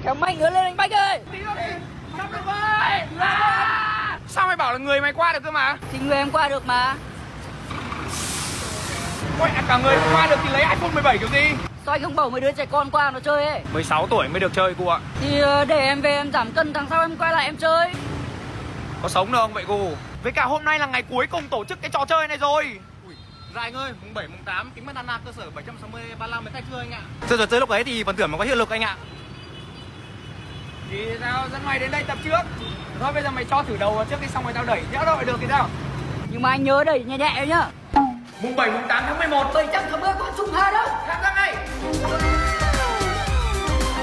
Cầm mạnh nữa lên anh Bách ơi. Tí nữa đi. Sắp được rồi. Sao mày bảo là người mày qua được cơ mà? Thì người em qua được mà. Ôi, cả người qua được thì lấy iPhone 17 kiểu gì? Sao anh không bảo mấy đứa trẻ con qua nó chơi ấy? 16 tuổi mới được chơi cô ạ. Thì để em về em giảm cân, thằng sau em quay lại em chơi. Có sống đâu không vậy cô? Với cả hôm nay là ngày cuối cùng tổ chức cái trò chơi này rồi. Ui, Ra anh ơi, mùng 7, mùng 8 tính banana cơ sở 760-35 mới khai trương anh ạ. Chơi trò chơi lúc ấy thì phần thưởng nó có hiệu lực anh ạ. Thì tao dẫn mày đến đây tập trước. Thôi bây giờ mày cho thử đầu trước đi xong rồi tao đẩy. Nhỡ đâu lại được thì sao? Nhưng mà anh nhớ đẩy nhẹ nhẹ nhá. Mùng 7, mùng 8 tháng 11 780 con Trung Hà đâu. tham gia ngay.